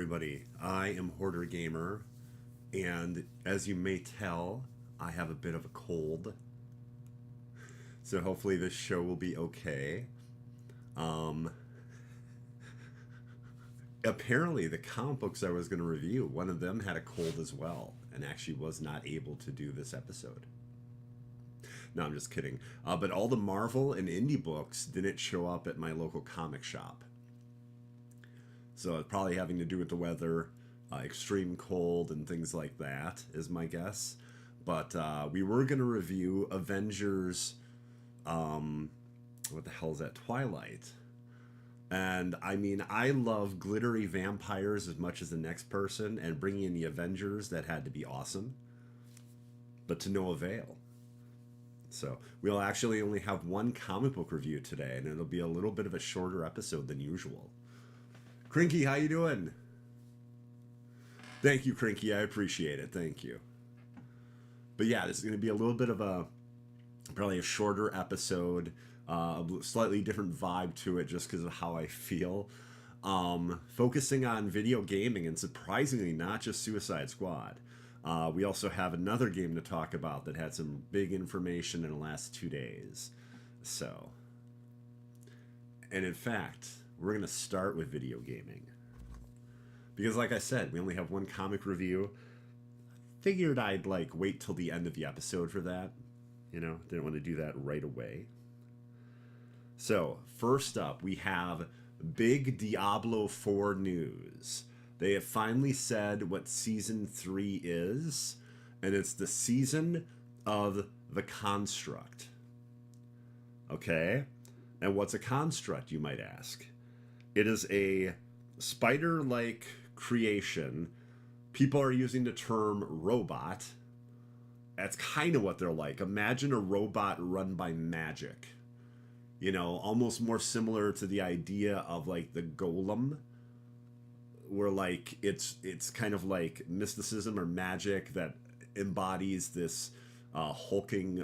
everybody. I am Hoarder Gamer, and as you may tell, I have a bit of a cold. So hopefully this show will be okay. Apparently the comic books I was going to review, one of them had a cold as well, and actually was not able to do this episode. No, I'm just kidding. But all the Marvel and indie books didn't show up at my local comic shop. So it's probably having to do with the weather, extreme cold, and things like that, is my guess. But we were going to review Avengers, what the hell is that, Twilight. And, I mean, I love glittery vampires as much as the next person, and bringing in the Avengers, that had to be awesome. But to no avail. So, we'll actually only have one comic book review today, and it'll be a little bit of a shorter episode than usual. Crinky, how you doing? Thank you, Crinky. I appreciate it. Thank you. But yeah, this is going to be a little bit of probably a shorter episode, a slightly different vibe to it just because of how I feel. Focusing on video gaming, and surprisingly not just Suicide Squad. We also have another game to talk about that had some big information in the last 2 days. So, and in fact, we're going to start with video gaming. Because like I said, we only have one comic review. Figured I'd wait till the end of the episode for that. You know, didn't want to do that right away. So, first up, we have big Diablo 4 news. They have finally said what Season 3 is, and it's the Season of the Construct. Okay? And what's a construct, you might ask? It is a spider-like creation. People are using the term robot. That's kind of what they're like. Imagine a robot run by magic. You know, almost more similar to the idea of the golem, where it's kind of like mysticism or magic that embodies this hulking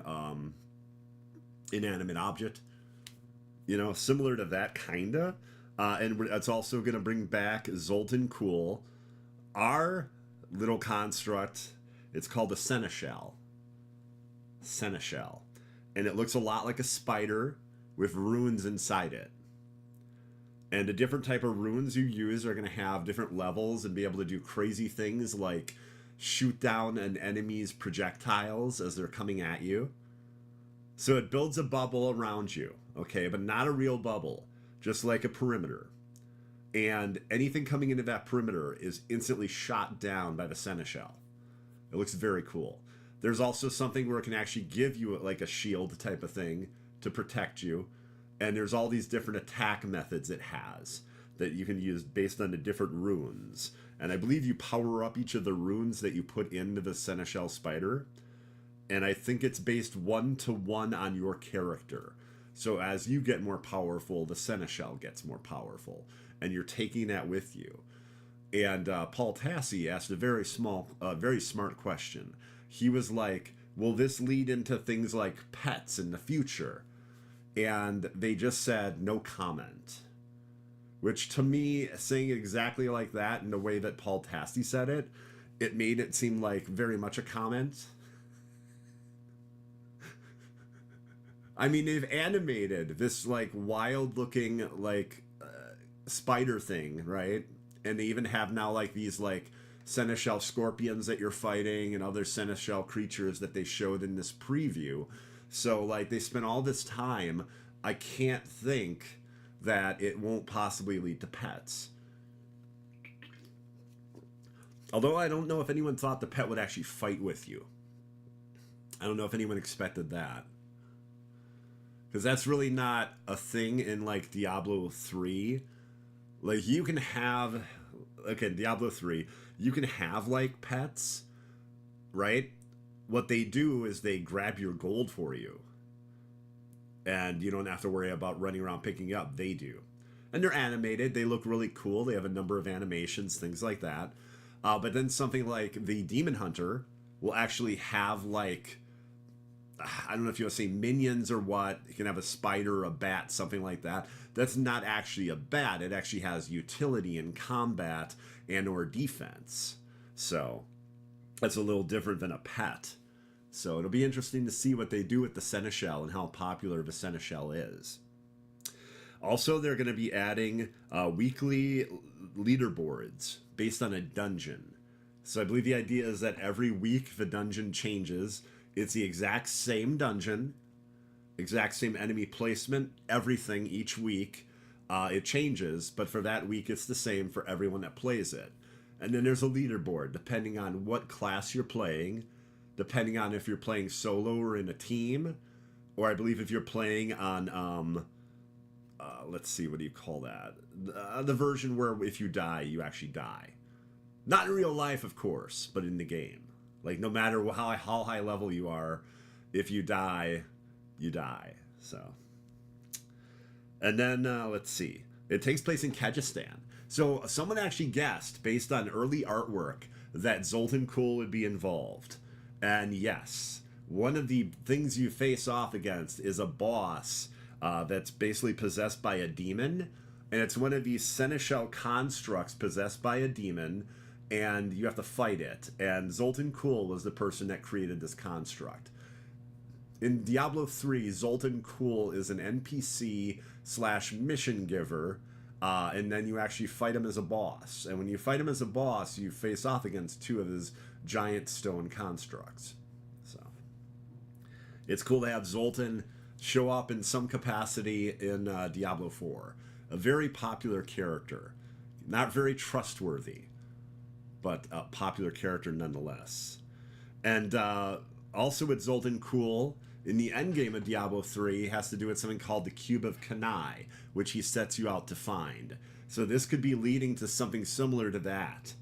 inanimate object. You know, similar to that kinda. And it's also going to bring back Zoltan Kuhl, our little construct. It's called a seneschal. Seneschal. And it looks a lot like a spider with runes inside it. And the different type of runes you use are going to have different levels and be able to do crazy things like shoot down an enemy's projectiles as they're coming at you. So it builds a bubble around you, okay, but not a real bubble, just like a perimeter. And anything coming into that perimeter is instantly shot down by the seneschal. It looks very cool. There's also something where it can actually give you a shield type of thing to protect you. And there's all these different attack methods it has that you can use based on the different runes. And I believe you power up each of the runes that you put into the seneschal spider. And I think it's based 1-to-1 on your character. So as you get more powerful, the seneschal gets more powerful. And you're taking that with you. And Paul Tassi asked a very smart question. He was like, will this lead into things like pets in the future? And they just said, no comment. Which to me, saying exactly like that in the way that Paul Tassi said it, it made it seem like very much a comment. I mean, they've animated this wild looking spider thing, right? And they even have now these seneschal scorpions that you're fighting and other seneschal creatures that they showed in this preview. So they spent all this time. I can't think that it won't possibly lead to pets. Although I don't know if anyone thought the pet would actually fight with you. I don't know if anyone expected that. Because that's really not a thing in Diablo 3. You can have, Diablo 3, you can have pets, right? What they do is they grab your gold for you. And you don't have to worry about running around picking up. They do. And they're animated. They look really cool. They have a number of animations, things like that. But then something like the Demon Hunter will actually have I don't know if you want to say minions or what. You can have a spider, a bat, something like that. That's not actually a bat. It actually has utility in combat and or defense. So that's a little different than a pet. So it'll be interesting to see what they do with the Seneschal and how popular the Seneschal is. Also, they're going to be adding weekly leaderboards based on a dungeon. So I believe the idea is that every week the dungeon changes. It's the exact same dungeon, exact same enemy placement, everything each week. It changes, but for that week it's the same for everyone that plays it. And then there's a leaderboard depending on what class you're playing, depending on if you're playing solo or in a team, or I believe if you're playing on, let's see, what do you call that? The version where if you die, you actually die. Not in real life, of course, but in the game. Like, no matter how high level you are, if you die, you die. So, and then, let's see. It takes place in Kyrgyzstan. So, someone actually guessed, based on early artwork, that Zoltan Kuhl would be involved. And yes, one of the things you face off against is a boss that's basically possessed by a demon. And it's one of these Seneschal constructs possessed by a demon, and you have to fight it. And Zoltan Kuhl was the person that created this construct. In Diablo 3, Zoltan Kuhl is an NPC / mission giver, and then you actually fight him as a boss. And when you fight him as a boss, you face off against 2 of his giant stone constructs. So it's cool to have Zoltan show up in some capacity in Diablo 4. A very popular character. Not very trustworthy, but a popular character nonetheless. And also with Zoltan Kuhl, in the endgame of Diablo 3, has to do with something called the Cube of Kanai, which he sets you out to find. So this could be leading to something similar to that.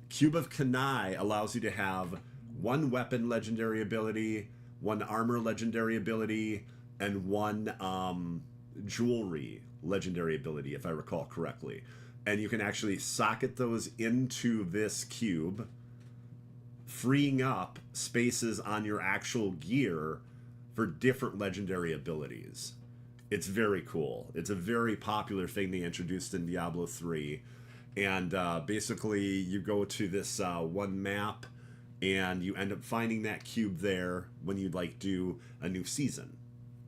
Cube of Kanai allows you to have 1 weapon legendary ability, 1 armor legendary ability, and 1 jewelry legendary ability, if I recall correctly. And you can actually socket those into this cube, freeing up spaces on your actual gear for different legendary abilities. It's very cool. It's a very popular thing they introduced in Diablo 3. And basically, you go to this one map, and you end up finding that cube there when you do a new season.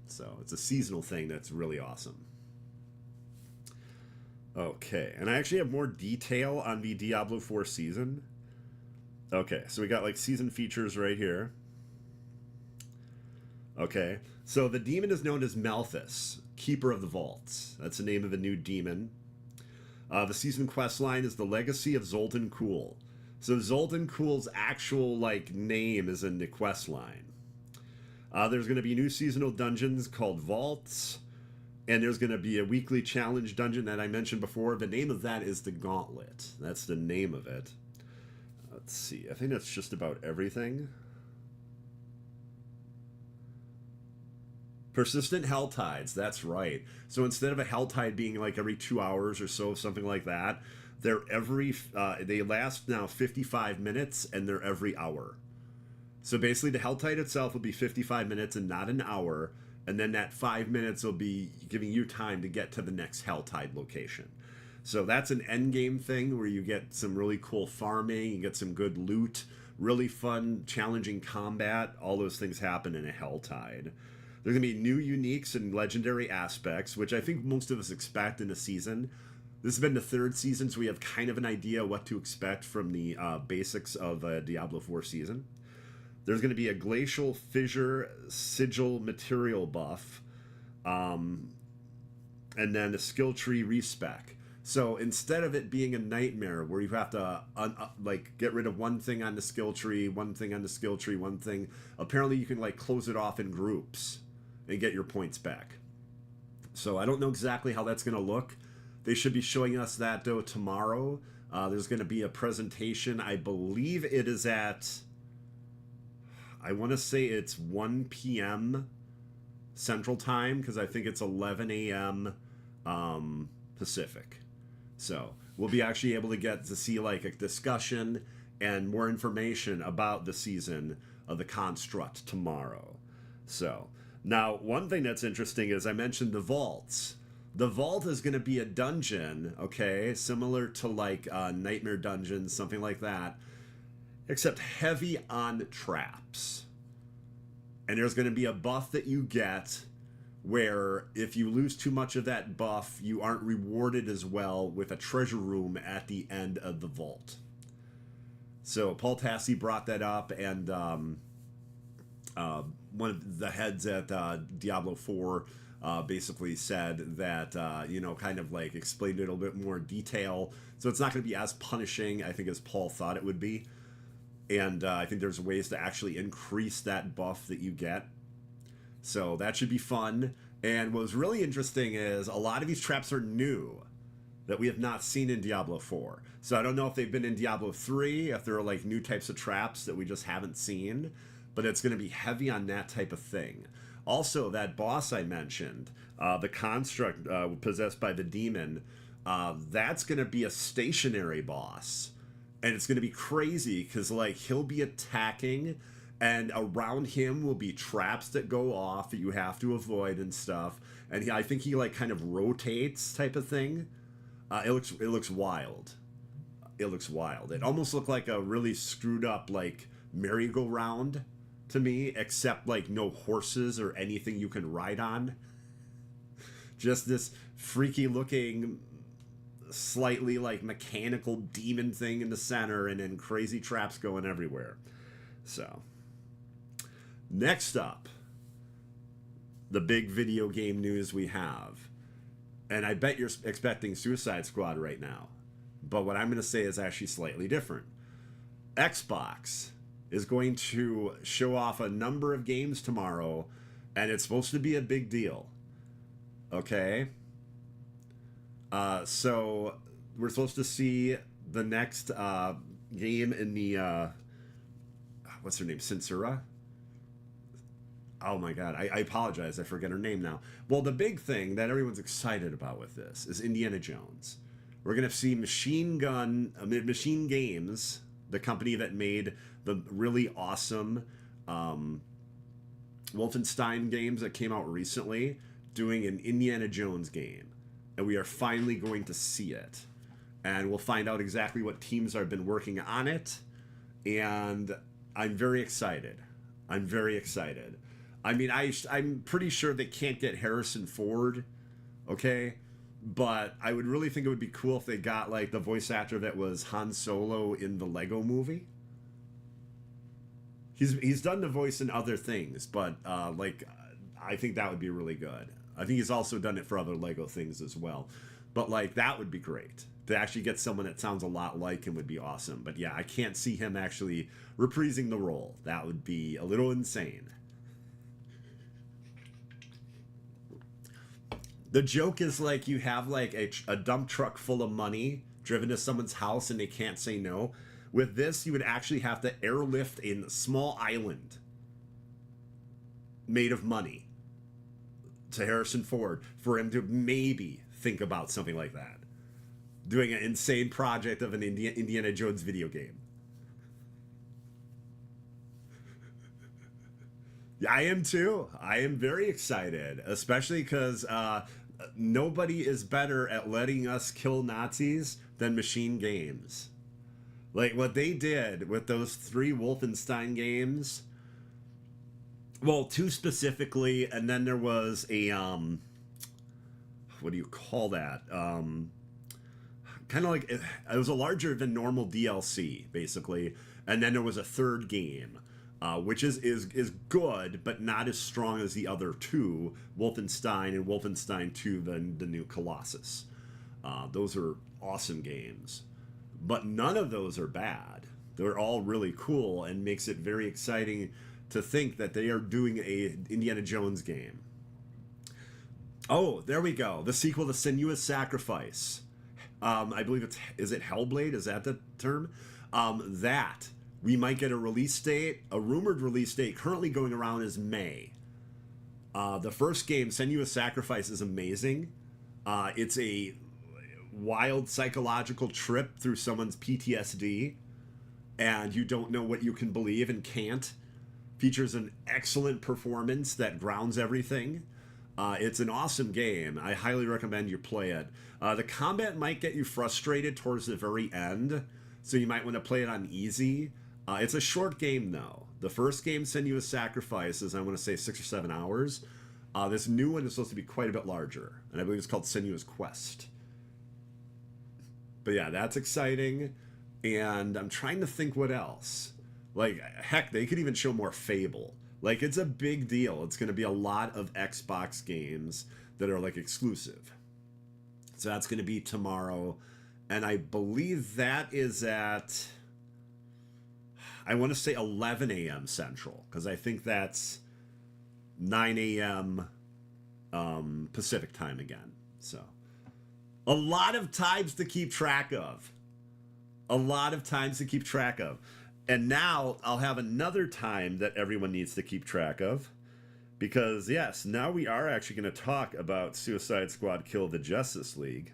So it's a seasonal thing that's really awesome. Okay, and I actually have more detail on the Diablo 4 season. Okay, so we got season features right here. Okay, so the demon is known as Malthus, Keeper of the Vaults. That's the name of a new demon. The season quest line is the Legacy of Zoltan Kuhl. So Zoltan Kuhl's actual name is in the quest line. There's going to be new seasonal dungeons called Vaults. And there's going to be a weekly challenge dungeon that I mentioned before. The name of that is the Gauntlet. That's the name of it. Let's see. I think that's just about everything. Persistent Helltides. That's right. So instead of a Helltide being every 2 hours or so, something like that, they last now 55 minutes, and they're every hour. So basically, the Helltide itself will be 55 minutes and not an hour. And then that 5 minutes will be giving you time to get to the next Helltide location. So that's an endgame thing where you get some really cool farming, you get some good loot, really fun, challenging combat. All those things happen in a Helltide. There's going to be new uniques and legendary aspects, which I think most of us expect in a season. This has been the 3rd season, so we have kind of an idea what to expect from the basics of a Diablo 4 season. There's going to be a Glacial Fissure Sigil material buff, and then a skill tree respec. So instead of it being a nightmare where you have to get rid of one thing on the skill tree, one thing on the skill tree, one thing, apparently you can close it off in groups and get your points back. So I don't know exactly how that's going to look. They should be showing us that though tomorrow. There's going to be a presentation. I believe it is at, I want to say it's 1 p.m. Central Time, because I think it's 11 a.m. Pacific. So we'll be actually able to get to see a discussion and more information about the season of the construct tomorrow. So, now, one thing that's interesting is I mentioned the vaults. The vault is going to be a dungeon, okay, similar to like Nightmare Dungeons, something like that, except heavy on traps. And there's going to be a buff that you get where if you lose too much of that buff, you aren't rewarded as well with a treasure room at the end of the vault. So Paul Tassi brought that up, and one of the heads at Diablo 4 basically said that, you know, kind of like explained it a little bit more detail. So it's not going to be as punishing, I think, as Paul thought it would be. And I think there's ways to actually increase that buff that you get. So that should be fun. And what was really interesting is a lot of these traps are new that we have not seen in Diablo 4. So I don't know if they've been in Diablo 3, if there are like new types of traps that we just haven't seen, but it's going to be heavy on that type of thing. Also, that boss I mentioned, the construct possessed by the demon, that's going to be a stationary boss. And it's going to be crazy because like he'll be attacking, and around him will be traps that go off that you have to avoid and stuff. And I think he like kind of rotates type of thing. It looks wild. It looks wild. It almost looked like a really screwed up like merry-go-round to me, except like no horses or anything you can ride on. Just this freaky looking, slightly like mechanical demon thing in the center, and then crazy traps going everywhere. So, next up, the big video game news we have. And I bet you're expecting Suicide Squad right now. But what I'm going to say is actually slightly different. Xbox is going to show off a number of games tomorrow, and it's supposed to be a big deal. Okay? So we're supposed to see the next game in the... what's her name? Censura? Oh my god, I apologize, I forget her name now. Well, the big thing that everyone's excited about with this is Indiana Jones. We're going to see Machine Games, the company that made the really awesome Wolfenstein games that came out recently, doing an Indiana Jones game. And we are finally going to see it. And we'll find out exactly what teams have been working on it. And I'm very excited. I'm very excited. I mean, I'm pretty sure they can't get Harrison Ford, okay? But I would really think it would be cool if they got, like, the voice actor that was Han Solo in the Lego movie. He's done the voice in other things, but, like, I think that would be really good. I think he's also done it for other Lego things as well. But, like, that would be great. To actually get someone that sounds a lot like him would be awesome. But, yeah, I can't see him actually reprising the role. That would be a little insane. The joke is like you have like a dump truck full of money driven to someone's house and they can't say no. With this, you would actually have to airlift a small island made of money to Harrison Ford for him to maybe think about something like that. Doing an insane project of an Indiana Jones video game. I am too. I am very excited, especially because nobody is better at letting us kill Nazis than Machine Games. Like what they did with those 3 Wolfenstein games. Well, 2 specifically, and then there was a what do you call that? Kind of like it was a larger than normal DLC, basically, and then there was a 3rd game. Which is good, but not as strong as the other 2, Wolfenstein and Wolfenstein 2, the new Colossus. Those are awesome games. But none of those are bad. They're all really cool and makes it very exciting to think that they are doing a Indiana Jones game. Oh, there we go. The sequel to Senua's Sacrifice. I believe is it Hellblade? Is that the term? That... We might get a release date. A rumored release date currently going around is May. The first game, Senua's Sacrifice, is amazing. It's a wild psychological trip through someone's PTSD, and you don't know what you can believe and can't. features an excellent performance that grounds everything. It's an awesome game. I highly recommend you play it. The combat might get you frustrated towards the very end, so you might want to play it on easy. It's a short game, though. The first game, Senua's Sacrifice, is, I want to say, 6 or 7 hours. This new one is supposed to be quite a bit larger, and I believe it's called Senua's Quest. But yeah, that's exciting, and I'm trying to think what else. Like, heck, they could even show more Fable. Like, it's a big deal. It's going to be a lot of Xbox games that are, like, exclusive. So that's going to be tomorrow. And I believe that is at, I want to say 11 a.m. Central, because I think that's 9 a.m. Pacific time again. So, a lot of times to keep track of. A lot of times to keep track of. And now I'll have another time that everyone needs to keep track of. Because, yes, now we are actually going to talk about Suicide Squad Kill the Justice League.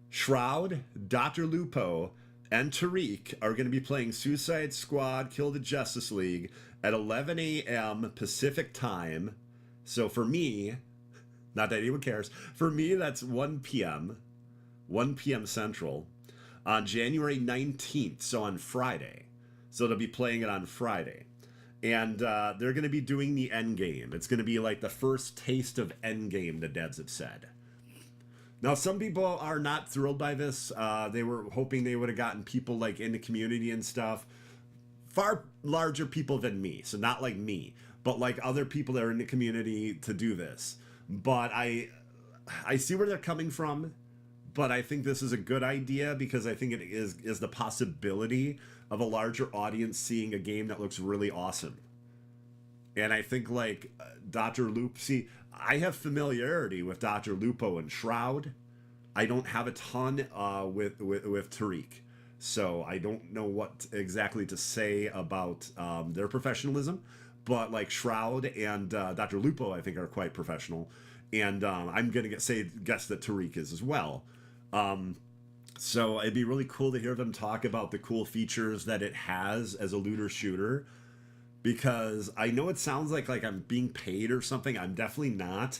Shroud, Dr. Lupo, and Tariq are going to be playing Suicide Squad Kill the Justice League at 11 a.m. Pacific time. So for me, not that anyone cares, for me that's 1 p.m. 1 p.m. Central on January 19th, so on Friday. So they'll be playing it on Friday. And they're going to be doing the endgame. It's going to be like the first taste of endgame, the devs have said. Now, some people are not thrilled by this. They were hoping they would have gotten people like in the community and stuff. Far larger people than me. So not like me, but like other people that are in the community to do this. But I see where they're coming from. But I think this is a good idea because I think it is the possibility of a larger audience seeing a game that looks really awesome. And I think like Dr. Lupo, see, I have familiarity with Dr. Lupo and Shroud. I don't have a ton with Tariq. So I don't know what exactly to say about their professionalism. But like Shroud and Dr. Lupo, I think, are quite professional. And I'm going to guess that Tariq is as well. So it'd be really cool to hear them talk about the cool features that it has as a looter shooter, because I know it sounds like I'm being paid or something. I'm definitely not.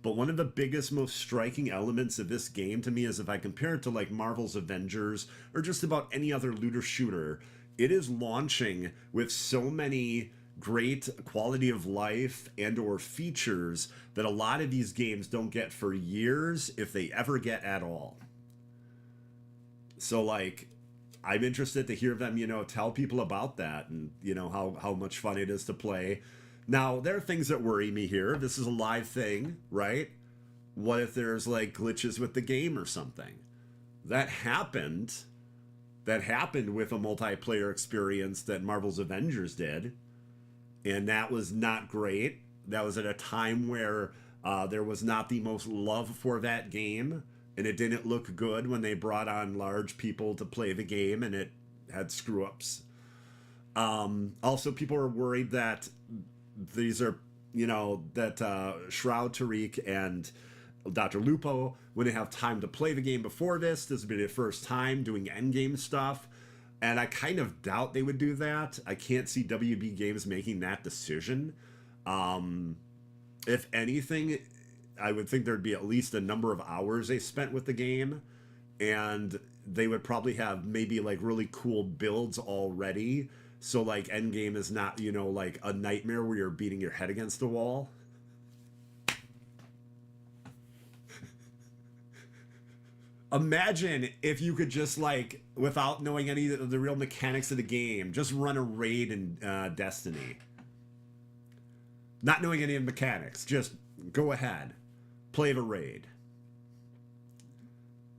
But one of the biggest, most striking elements of this game to me is if I compare it to like Marvel's Avengers or just about any other looter shooter, it is launching with so many great quality of life and or features that a lot of these games don't get for years, if they ever get at all. So, like, I'm interested to hear them, tell people about that and, how much fun it is to play. Now, there are things that worry me here. This is a live thing, right? What if there's, like, glitches with the game or something? That happened. That happened with a multiplayer experience that Marvel's Avengers did. And that was not great. That was at a time where there was not the most love for that game. And it didn't look good when they brought on large people to play the game, and it had screw-ups. Also, people are worried that these are, that Shroud, Tariq, and Dr. Lupo wouldn't have time to play the game before this. This would be their first time doing endgame stuff. And I kind of doubt they would do that. I can't see WB Games making that decision. If anything, I would think there'd be at least a number of hours they spent with the game, and they would probably have maybe like really cool builds already. So like endgame is not, like a nightmare where you're beating your head against the wall. Imagine if you could just like, without knowing any of the real mechanics of the game, just run a raid in Destiny. Not knowing any of the mechanics, just go ahead. Play the raid.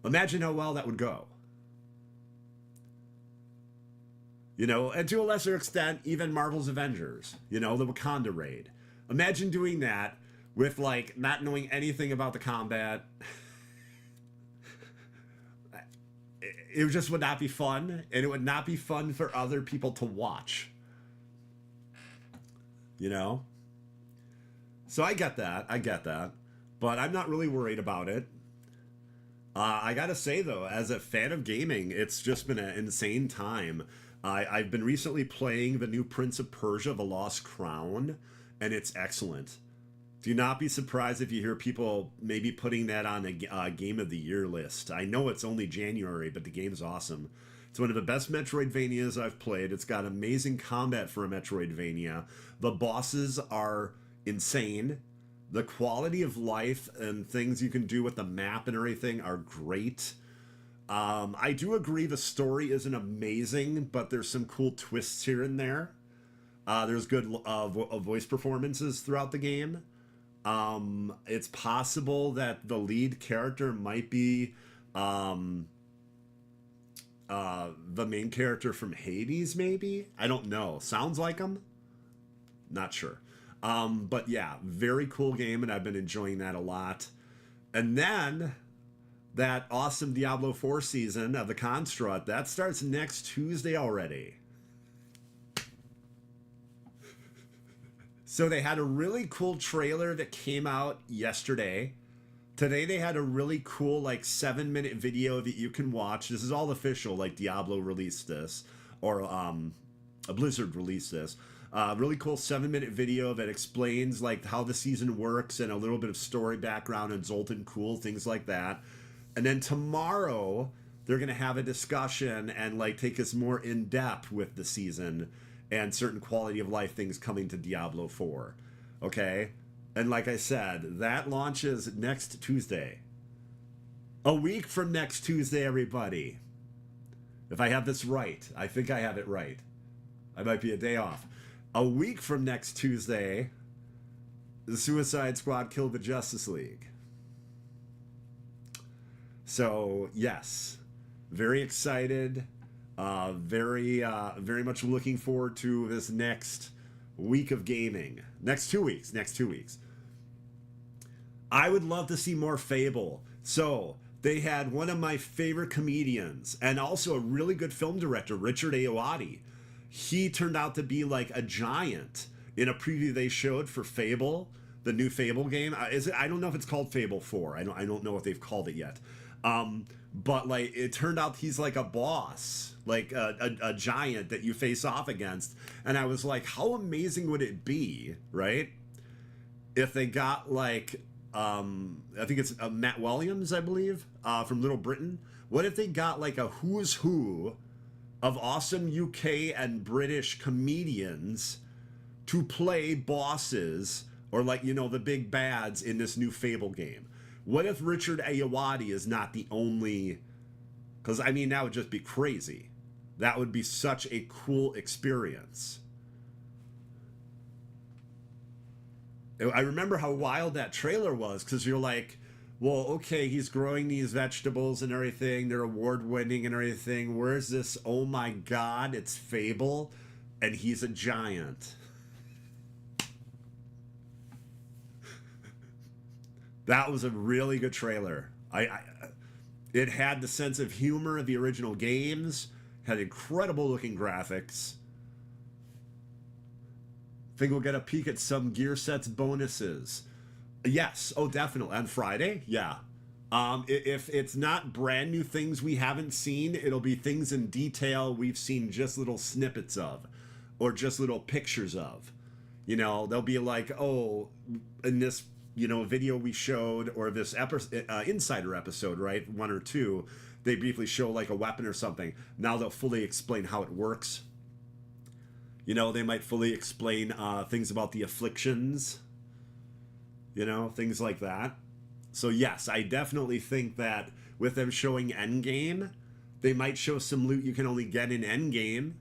Imagine how well that would go. And to a lesser extent, even Marvel's Avengers, the Wakanda raid. Imagine doing that with, like, not knowing anything about the combat. It just would not be fun, and it would not be fun for other people to watch. So I get that. But I'm not really worried about it. I gotta say, though, as a fan of gaming, it's just been an insane time. I've been recently playing the new Prince of Persia: The Lost Crown, and it's excellent. Do not be surprised if you hear people maybe putting that on a Game of the Year list. I know it's only January, but the game's awesome. It's one of the best Metroidvanias I've played. It's got amazing combat for a Metroidvania. The bosses are insane. The quality of life and things you can do with the map and everything are great. I do agree the story isn't amazing, but there's some cool twists here and there. There's good voice performances throughout the game. It's possible that the lead character might be the main character from Hades, maybe? I don't know. Sounds like him? Not sure. But yeah, very cool game, and I've been enjoying that a lot. And then that awesome Diablo 4 season of the Construct, that starts next Tuesday already. So they had a really cool trailer that came out yesterday. Today they had a really cool 7-minute video that you can watch. This is all official, like Diablo released this, or Blizzard released this. Really cool 7-minute video that explains how the season works and a little bit of story background and Zoltan Cool, things like that. And then tomorrow they're going to have a discussion and take us more in depth with the season and certain quality of life things coming to Diablo 4. Okay? And like I said, that launches next Tuesday. A week from next Tuesday, everybody. If I have this right. I think I have it right. I might be a day off. A week from next Tuesday, the Suicide Squad killed the Justice League. So, yes. Very excited. Very much looking forward to this next week of gaming. Next 2 weeks. I would love to see more Fable. So, they had one of my favorite comedians and also a really good film director, Richard Ayoade. He turned out to be a giant in a preview they showed for Fable, the new Fable game. I don't know if it's called Fable 4. I don't know what they've called it yet. But it turned out he's a boss, a giant that you face off against. And I was like, how amazing would it be, right? If they got I think it's Matt Williams, I believe, from Little Britain. What if they got a who's who of awesome UK and British comedians to play bosses or the big bads in this new Fable game? What if Richard Ayoade is not the only... Because, that would just be crazy. That would be such a cool experience. I remember how wild that trailer was, because you're like, well, okay, he's growing these vegetables and everything. They're award-winning and everything. Where's this? Oh my God, it's Fable, and he's a giant. That was a really good trailer. It had the sense of humor of the original games, had incredible looking graphics. Think we'll get a peek at some gear sets bonuses. Yes, oh definitely. On Friday, yeah. If it's not brand new things we haven't seen, it'll be things in detail we've seen just little snippets of, or just little pictures of. They'll be oh, in this video we showed, or this Insider episode, right, 1 or 2, they briefly show a weapon or something. Now they'll fully explain how it works. They might fully explain things about the afflictions, things like that. So yes, I definitely think that with them showing Endgame, they might show some loot you can only get in Endgame.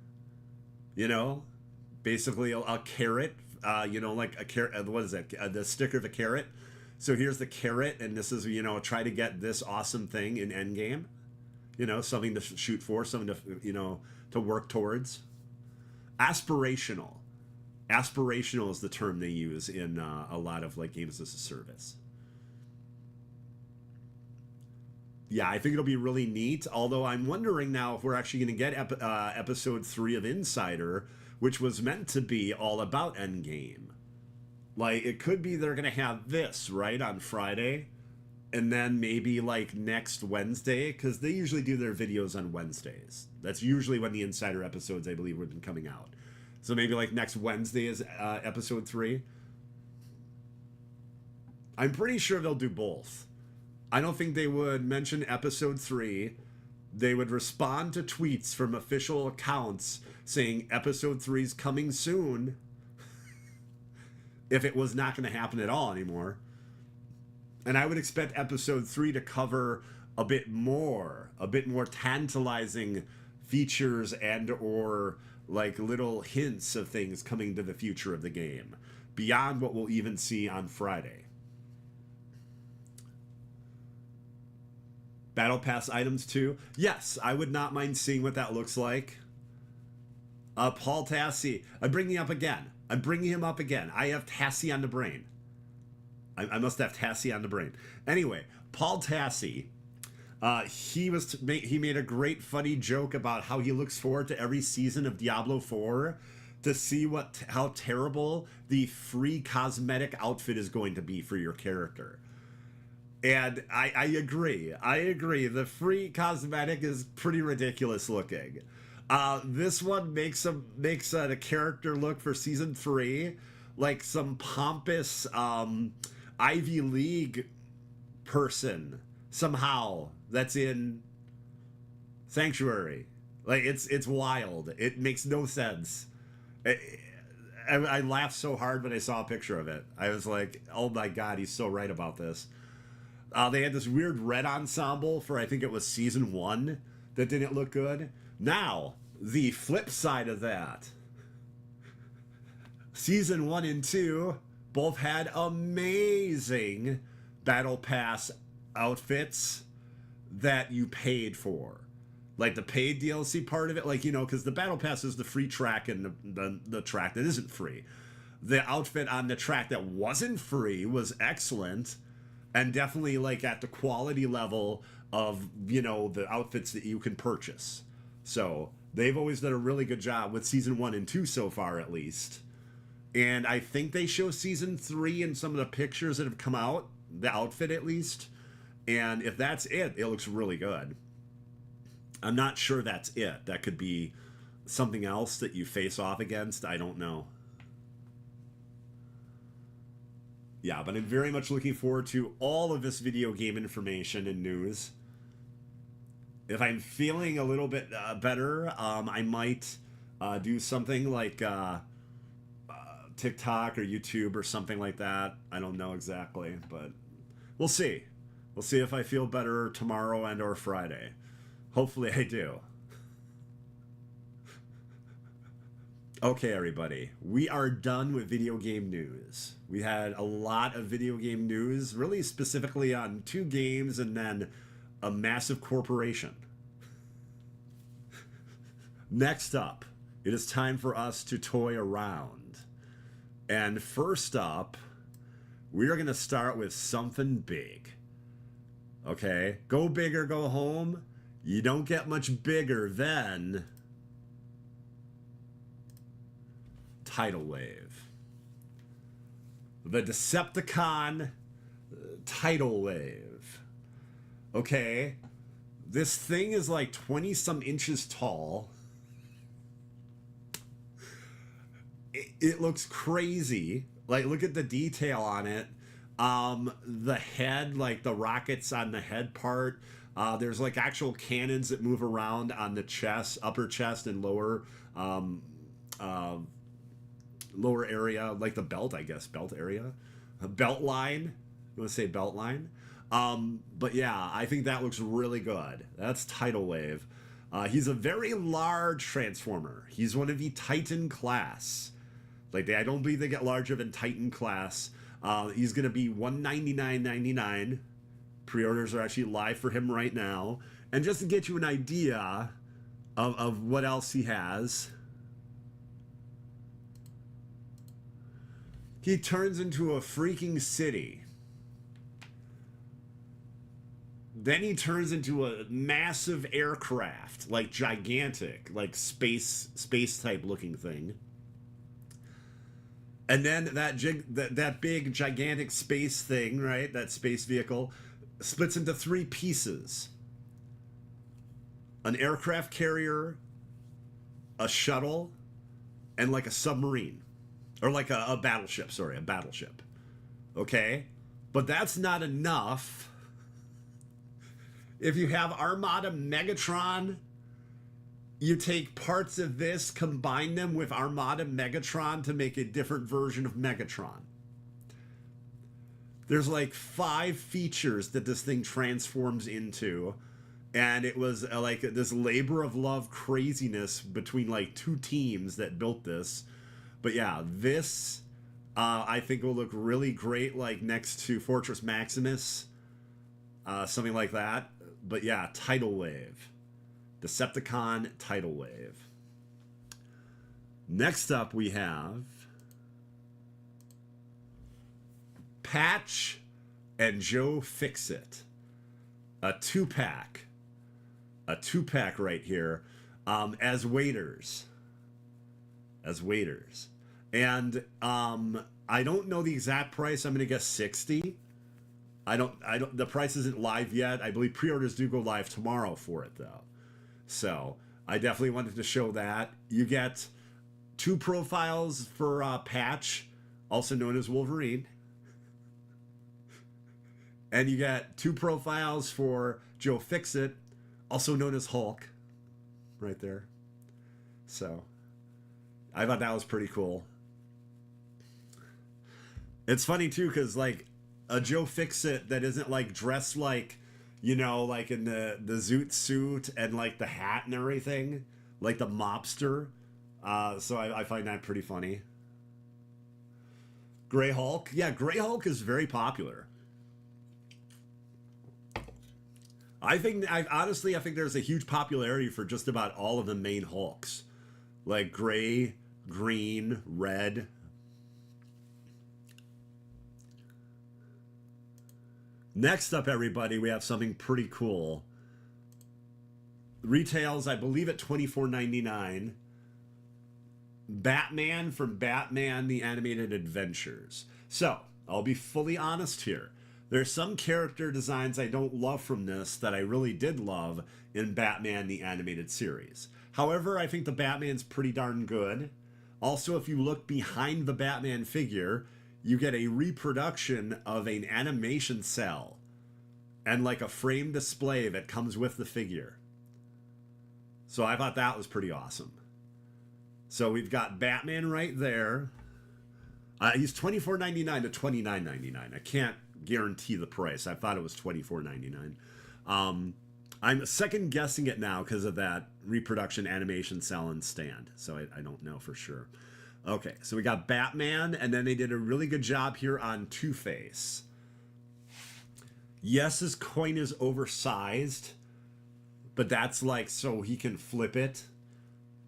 Basically a carrot. A carrot. What is that? The sticker of a carrot. So here's the carrot, and this is try to get this awesome thing in Endgame. Something to shoot for, something to to work towards. Aspirational. Aspirational is the term they use in a lot of games as a service. Yeah, I think it'll be really neat. Although I'm wondering now if we're actually going to get episode 3 of Insider, which was meant to be all about Endgame. It could be they're going to have this, right, on Friday. and then maybe like next Wednesday, because they usually do their videos on Wednesdays. That's usually when the Insider episodes, I believe, have been coming out. So maybe like next Wednesday is episode 3. I'm pretty sure they'll do both. I don't think they would mention episode 3. They would respond to tweets from official accounts saying episode 3 is coming soon, if it was not going to happen at all anymore. And I would expect episode 3 to cover a bit more tantalizing features and or like little hints of things coming to the future of the game, beyond what we'll even see on Friday. Battle Pass items too. Yes, I would not mind seeing what that looks like. Paul Tassi. I'm bringing him up again. I have Tassi on the brain. I must have Tassi on the brain. Anyway, Paul Tassi, he made a great funny joke about how he looks forward to every season of Diablo 4 to see how terrible the free cosmetic outfit is going to be for your character. And I agree. The free cosmetic is pretty ridiculous looking. This one makes a character look for season 3 like some pompous Ivy League person somehow that's in Sanctuary. Like it's wild. It makes no sense. I laughed so hard when I saw a picture of it. I was like, oh my god, he's so right about this. They had this weird red ensemble for, I think it was season 1, that didn't look good. Now, the flip side of that. Season 1 and 2 both had amazing Battle Pass outfits that you paid for. Like the paid DLC part of it, like, you know, because the Battle Pass is the free track and the track that isn't free. The outfit on the track that wasn't free was excellent. And definitely like at the quality level of, you know, the outfits that you can purchase. So they've always done a really good job with season 1 and 2 so far, at least. And I think they show season 3 in some of the pictures that have come out, the outfit at least. And if that's it, it looks really good. I'm not sure that's it. That could be something else that you face off against. I don't know. Yeah, but I'm very much looking forward to all of this video game information and news. If I'm feeling a little bit better, I might do something like TikTok or YouTube or something like that. I don't know exactly, but we'll see. We'll see if I feel better tomorrow and or Friday. Hopefully I do. Okay, everybody, we are done with video game news. We had a lot of video game news, really specifically on 2 games and then a massive corporation. Next up, it is time for us to toy around. And first up, we are going to start with something big. Okay, go big or go home. You don't get much bigger than Tidal Wave. The Decepticon Tidal Wave. Okay, this thing is like 20 some inches tall. It looks crazy. Like, look at the detail on it. The head, like the rockets on the head part. There's like actual cannons that move around on the chest, upper chest and lower lower area, like the belt, I guess, belt area, belt line. You want to say belt line? But yeah, I think that looks really good. That's Tidal Wave. He's a very large transformer. He's one of the Titan class. Like, I don't believe they get larger than Titan class. He's going to be $199.99. Pre-orders are actually live for him right now. And just to get you an idea of what else he has, he turns into a freaking city. Then he turns into a massive aircraft, like gigantic, like space type looking thing. And then that big gigantic space thing, right? That space vehicle splits into 3 pieces: an aircraft carrier, a shuttle, and like a submarine. Or like a battleship, sorry, a battleship. Okay? But that's not enough. If you have Armada Megatron, you take parts of this, combine them with Armada Megatron to make a different version of Megatron. There's like 5 features that this thing transforms into. And it was like this labor of love craziness between like 2 teams that built this. But yeah, this I think will look really great like next to Fortress Maximus. Something like that. But yeah, Tidal Wave. Decepticon Tidal Wave. Next up we have Patch and Joe Fixit. A 2-pack. A 2-pack right here. As waiters. As waiters. And I don't know the exact price. I'm gonna guess 60. I don't the price isn't live yet. I believe pre-orders do go live tomorrow for it though. So I definitely wanted to show that. You get 2 profiles for Patch, also known as Wolverine. And you get 2 profiles for Joe Fixit, also known as Hulk. Right there. So I thought that was pretty cool. It's funny too, because like a Joe Fixit that isn't like dressed like, you know, like in the zoot suit and like the hat and everything, like the mobster. So I find that pretty funny. Grey Hulk. Yeah, Grey Hulk is very popular. I think there's a huge popularity for just about all of the main Hulks. Like gray, green, red. Next up, everybody, we have something pretty cool. Retails, I believe, at $24.99. Batman from Batman the Animated Adventures. So, I'll be fully honest here. There's some character designs I don't love from this that I really did love in Batman the Animated Series. However, I think the Batman's pretty darn good. Also, if you look behind the Batman figure, you get a reproduction of an animation cell and like a frame display that comes with the figure. So I thought that was pretty awesome. So we've got Batman right there. He's $24.99 to $29.99. I can't guarantee the price. I thought it was $24.99. I'm second guessing it now because of that reproduction animation cell and stand. So I don't know for sure. Okay, so we got Batman, and then they did a really good job here on Two-Face. Yes, his coin is oversized, but that's like so he can flip it.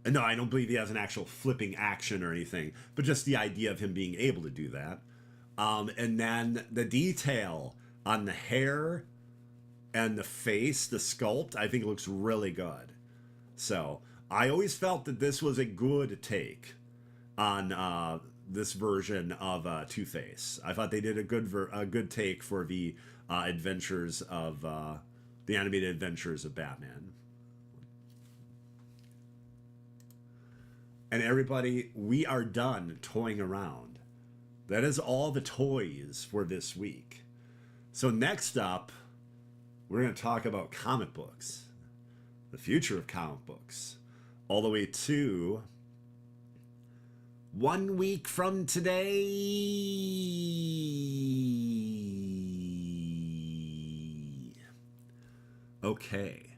No, I don't believe he has an actual flipping action or anything, but just the idea of him being able to do that. And then the detail on the hair and the face, the sculpt, I think looks really good. So I always felt that this was a good take on this version of Two-Face. I thought they did a good take for the adventures of the animated adventures of Batman. And everybody, we are done toying around. That is all the toys for this week. So next up, we're going to talk about comic books, the future of comic books, all the way to 1 week from today. Okay,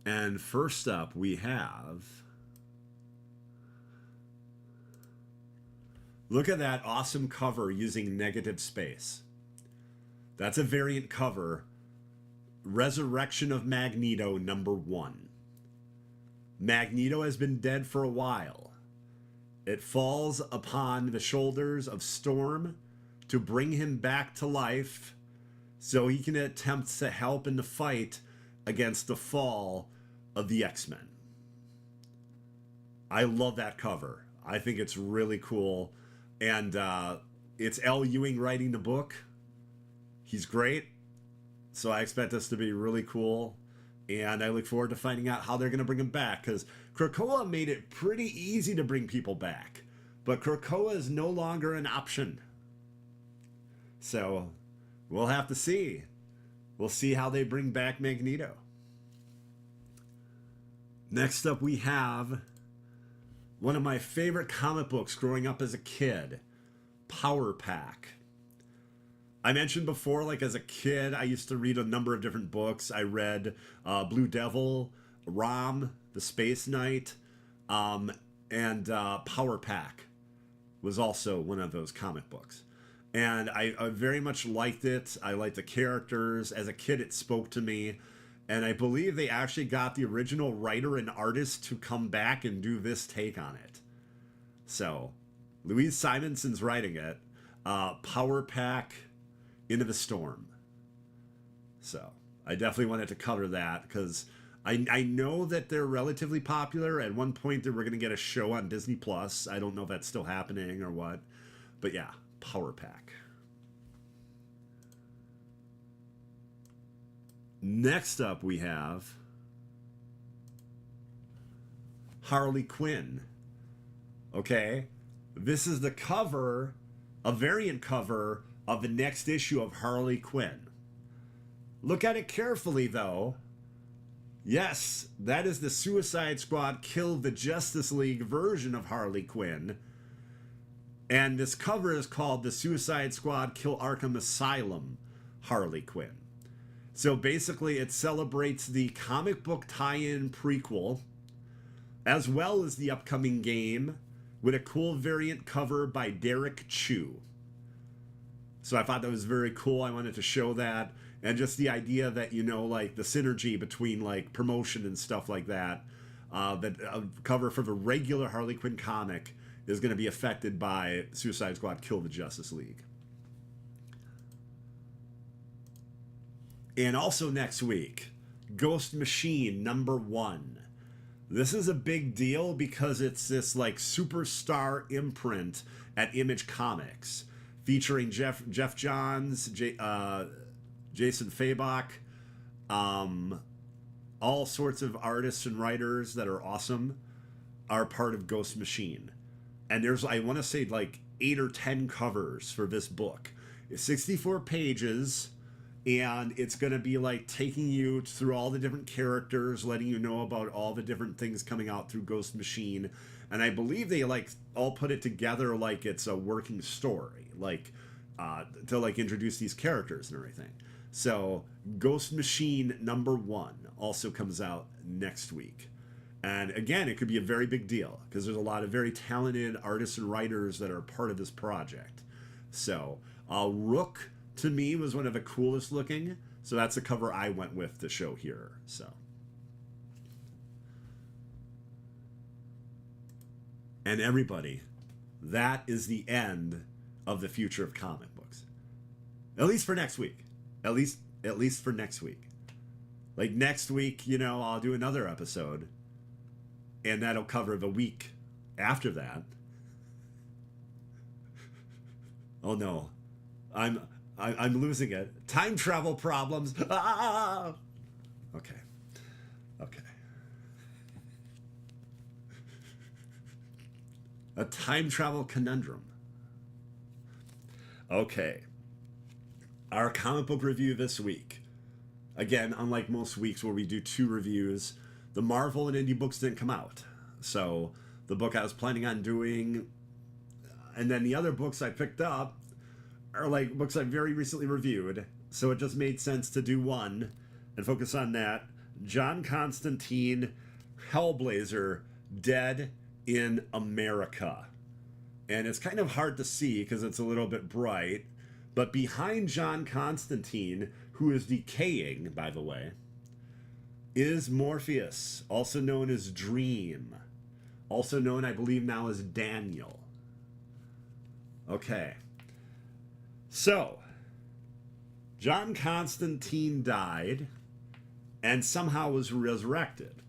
and first up we have, look at that awesome cover using negative space. That's a variant cover. Resurrection of Magneto #1. Magneto has been dead for a while. It falls upon the shoulders of Storm to bring him back to life so he can attempt to help in the fight against the fall of the X-Men. I love that cover. I think it's really cool. And it's L. Ewing writing the book. He's great. So I expect this to be really cool. And I look forward to finding out how they're going to bring him back. Because Krakoa made it pretty easy to bring people back. But Krakoa is no longer an option. So we'll have to see. We'll see how they bring back Magneto. Next up we have one of my favorite comic books growing up as a kid, Power Pack. I mentioned before, like as a kid, I used to read a number of different books. I read Blue Devil, Rom, The Space Knight, and Power Pack was also one of those comic books. And I very much liked it. I liked the characters. As a kid, it spoke to me. And I believe they actually got the original writer and artist to come back and do this take on it. So, Louise Simonson's writing it. Power Pack, Into the Storm. So, I definitely wanted to cover that because I know that they're relatively popular. At one point, they were going to get a show on Disney Plus. I don't know if that's still happening or what. But yeah, Power Pack. Next up, we have Harley Quinn. Okay, this is the cover, a variant cover of the next issue of Harley Quinn. Look at it carefully, though. Yes, that is the Suicide Squad Kill the Justice League version of Harley Quinn. And this cover is called the Suicide Squad Kill Arkham Asylum Harley Quinn. So basically it celebrates the comic book tie-in prequel, as well as the upcoming game, with a cool variant cover by Derek Chu. So I thought that was very cool. I wanted to show that. And just the idea that, you know, like the synergy between like promotion and stuff like that, that a cover for the regular Harley Quinn comic is going to be affected by Suicide Squad Kill the Justice League. And also next week, Ghost Machine #1. This is a big deal because it's this like superstar imprint at Image Comics, featuring Jeff Johns, Jason Fabok, all sorts of artists and writers that are awesome are part of Ghost Machine. And there's, I want to say, like 8 or 10 covers for this book. It's 64 pages. And it's going to be like taking you through all the different characters, letting you know about all the different things coming out through Ghost Machine. And I believe they like all put it together like it's a working story, like to like introduce these characters and everything. So Ghost Machine #1 also comes out next week. And again, it could be a very big deal because there's a lot of very talented artists and writers that are part of this project. So Rook, to me, was one of the coolest looking, so that's the cover I went with to show here. So, and everybody, that is the end of the future of comic books. At least for next week. At least for next week. Like next week, you know, I'll do another episode, and that'll cover the week after that. Oh no, I'm losing it. Time travel problems. Ah! Okay. A time travel conundrum. Okay. Our comic book review this week. Again, unlike most weeks where we do 2 reviews, the Marvel and indie books didn't come out. So the book I was planning on doing, and then the other books I picked up, are like books I very recently reviewed, so it just made sense to do one and focus on that. John Constantine, Hellblazer, Dead in America. And it's kind of hard to see because it's a little bit bright, but behind John Constantine, who is decaying, by the way, is Morpheus, also known as Dream, also known, I believe, now as Daniel. Okay. So, John Constantine died and somehow was resurrected.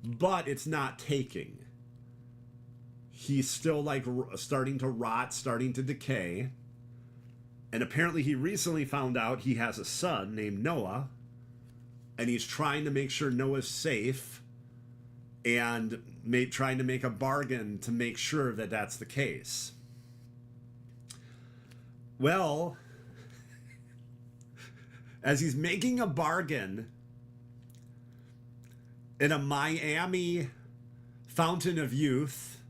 But it's not taking. He's still like starting to rot, starting to decay. And apparently he recently found out he has a son named Noah, and he's trying to make sure Noah's safe and trying to make a bargain to make sure that that's the case. Well, as he's making a bargain in a Miami fountain of youth,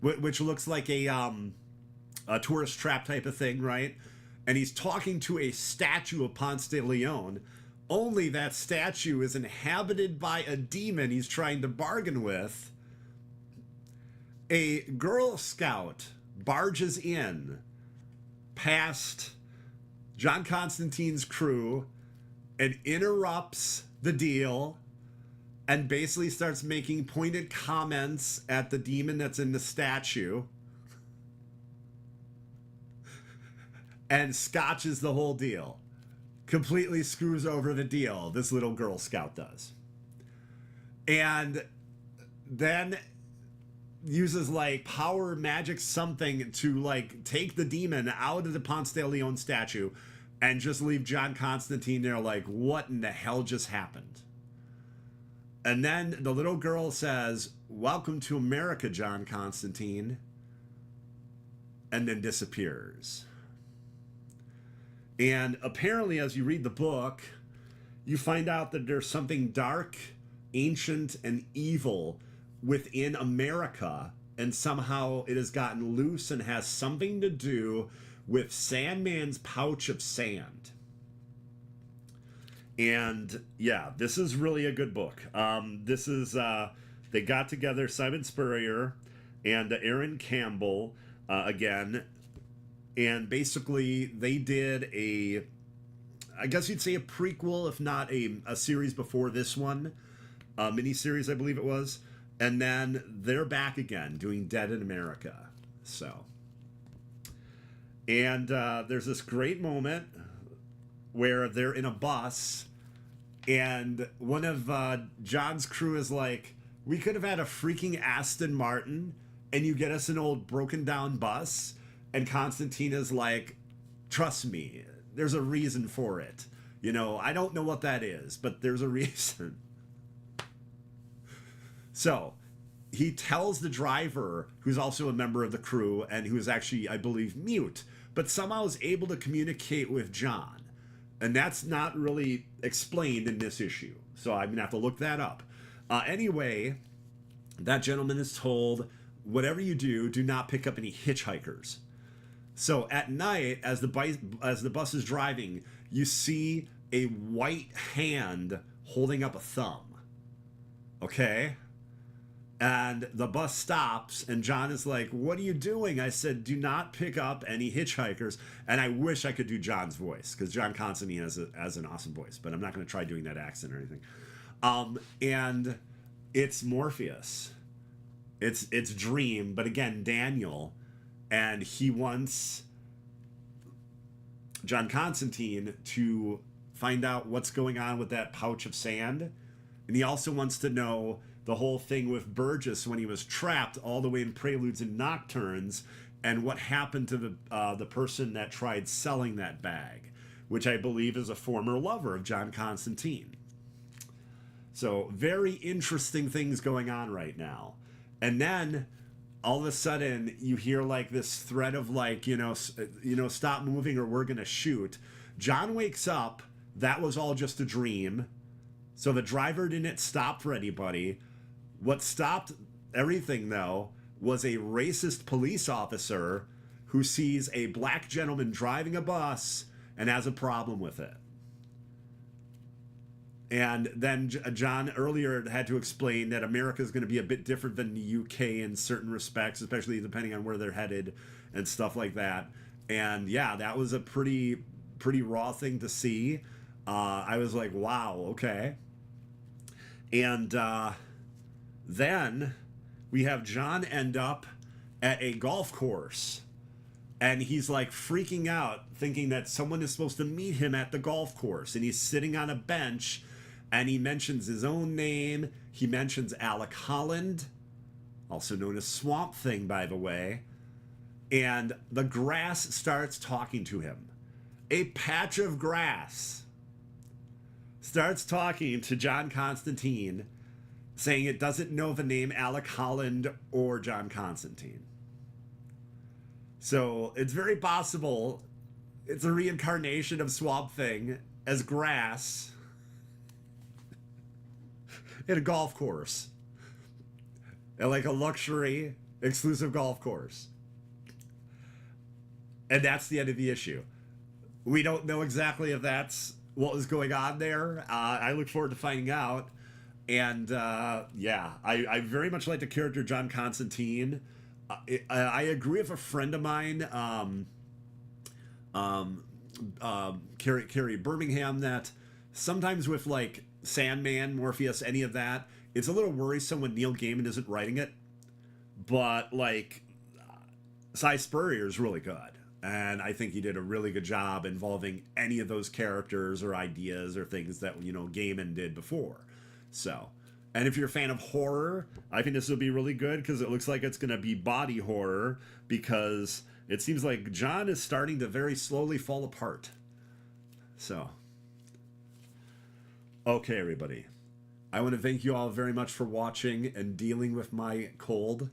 which looks like a tourist trap type of thing, right? And he's talking to a statue of Ponce de Leon, only that statue is inhabited by a demon he's trying to bargain with. A Girl Scout barges in past John Constantine's crew and interrupts the deal and basically starts making pointed comments at the demon that's in the statue and scotches the whole deal. Completely screws over the deal, this little Girl Scout does. And then uses like power magic something to like take the demon out of the Ponce de Leon statue and just leave John Constantine there like, what in the hell just happened? And then the little girl says, "Welcome to America, John Constantine," and then disappears. And apparently, as you read the book, you find out that there's something dark, ancient, and evil within America, and somehow it has gotten loose and has something to do with Sandman's pouch of sand. And yeah, this is really a good book. This is, they got together Simon Spurrier and Aaron Campbell again, and basically they did I guess you'd say a prequel, if not a series before this one, a miniseries, I believe it was. And then they're back again doing Dead in America. So, and there's this great moment where they're in a bus and one of John's crew is like, "We could have had a freaking Aston Martin and you get us an old broken down bus." And Constantine is like, "Trust me, there's a reason for it. You know, I don't know what that is, but there's a reason." So he tells the driver, who's also a member of the crew and who is actually, I believe, mute, but somehow is able to communicate with John. And that's not really explained in this issue. So I'm going to have to look that up. Anyway, that gentleman is told, whatever you do, do not pick up any hitchhikers. So at night, as the bus is driving, you see a white hand holding up a thumb. Okay? And the bus stops, and John is like, "What are you doing?" I said, "Do not pick up any hitchhikers." And I wish I could do John's voice, because John Constantine has an awesome voice, but I'm not going to try doing that accent or anything. And it's Morpheus. It's Dream, but again, Daniel. And he wants John Constantine to find out what's going on with that pouch of sand. And he also wants to know the whole thing with Burgess when he was trapped all the way in Preludes and Nocturnes, and what happened to the person that tried selling that bag, which I believe is a former lover of John Constantine. So very interesting things going on right now. And then all of a sudden you hear like this threat of like, stop moving or we're going to shoot. John wakes up. That was all just a dream. So the driver didn't stop for anybody. What stopped everything, though, was a racist police officer who sees a black gentleman driving a bus and has a problem with it. And then John earlier had to explain that America is going to be a bit different than the UK in certain respects, especially depending on where they're headed and stuff like that. And yeah, that was a pretty raw thing to see. I was like, wow, okay. And then we have John end up at a golf course, and he's like freaking out, thinking that someone is supposed to meet him at the golf course. And he's sitting on a bench, and he mentions his own name. He mentions Alec Holland, also known as Swamp Thing, by the way. And the grass starts talking to him. a patch of grass starts talking to John Constantine, saying it doesn't know the name Alec Holland or John Constantine. So it's very possible it's a reincarnation of Swamp Thing as grass in a golf course. And like a luxury exclusive golf course. And that's the end of the issue. We don't know exactly if that's what was going on there. I look forward to finding out. And yeah, I very much like the character John Constantine. I agree with a friend of mine, Carrie Birmingham, that sometimes with like Sandman, Morpheus, any of that, it's a little worrisome when Neil Gaiman isn't writing it. But like, Cy Spurrier is really good. And I think he did a really good job involving any of those characters or ideas or things that, you know, Gaiman did before. So, and if you're a fan of horror, I think this will be really good because it looks like it's going to be body horror, because it seems like John is starting to very slowly fall apart. So, okay, everybody. I want to thank you all very much for watching and dealing with my cold.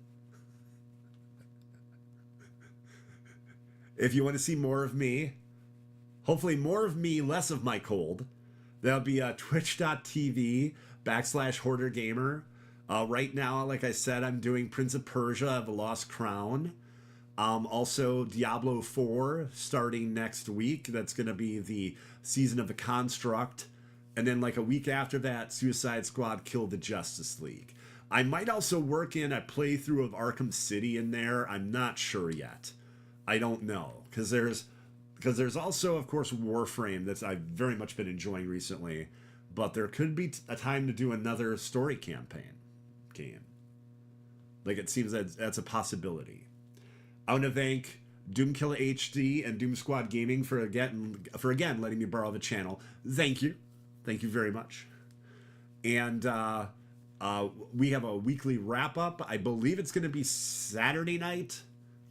If you want to see more of me, hopefully more of me, less of my cold, that'll be twitch.tv/Hoarder Gamer. Right now, like I said, I'm doing Prince of Persia: The Lost Crown. Also, Diablo 4 starting next week. That's going to be the season of the Construct. And then like a week after that, Suicide Squad Kill the Justice League. I might also work in a playthrough of Arkham City in there. I'm not sure yet. I don't know, because there's also, of course, Warframe that I've very much been enjoying recently, but there could be a time to do another story campaign game. Like, it seems that that's a possibility. I want to thank Doomkiller HD and Doom Squad Gaming for again letting me borrow the channel. Thank you very much. And we have a weekly wrap up. I believe it's going to be Saturday night.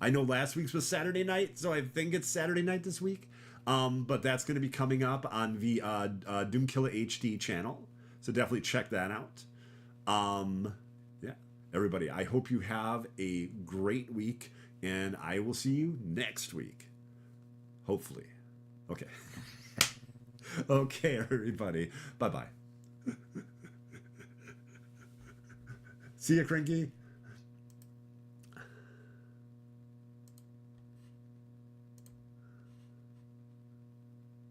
I know last week's was Saturday night, so I think it's Saturday night this week. But that's going to be coming up on the Doomkiller HD channel. So definitely check that out. Yeah, everybody, I hope you have a great week, and I will see you next week. Hopefully. Okay. Okay, everybody. Bye-bye. See ya, Crinky.